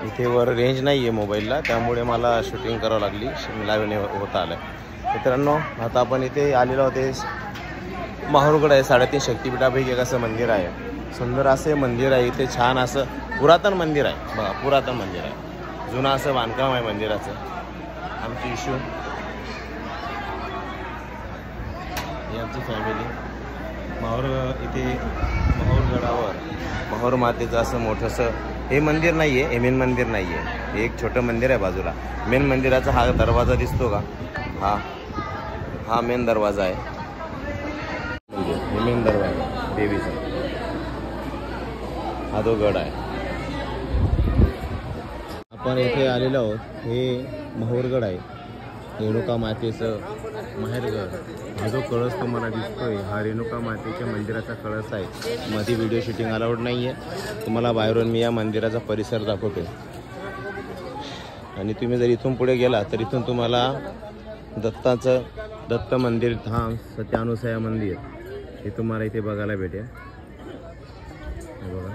इथे वर रेंज नाही आहे मोबाईलला, त्यामुळे मला शूटिंग करावं लागली, लाईव्ह होता आलं. मित्रांनो, आता आपण इथे आलेलो होते. माहूरगड आहे, 3.5 शक्तिपीठापैकी एक असं मंदिर आहे. सुंदर असे मंदिर आहे इथे, छान असं पुरातन मंदिर आहे बघा, पुरातन मंदिर आहे, जुनं असं बांधकाम आहे मंदिराचं. आमची इशू ही आमची फॅमिली माहूर इथे माहूरगडावर माहूर मातेचं असं मोठंसं हे मंदिर नाही आहे, हे मेन मंदिर नाही आहे, हे एक छोटं मंदिर आहे बाजूला. मेन मंदिराचा हा दरवाजा दिसतो का, हा मेन दरवाजा आहे, हे मेन दरवाजा देवीचा. हा तो गड आहे. आपण इथे आलेलो आहोत, हे माहूरगड आहे, रेणुका मातेचं माहेरगड. हा जो कळस तुम्हाला दिसतोय हा रेणुका मातेच्या मंदिराचा कळस आहे. मध्ये व्हिडिओ शूटिंग अलाउड नाही आहे, तुम्हाला बाहेरून मी या मंदिराचा परिसर दाखवतो. आणि तुम्ही जर इथून पुढे गेला तर इथून तुम्हाला दत्त मंदिर, धाम, सत्यानुसया मंदिर हे तुम्हाला इथे बघायला भेटेल. हे बघा.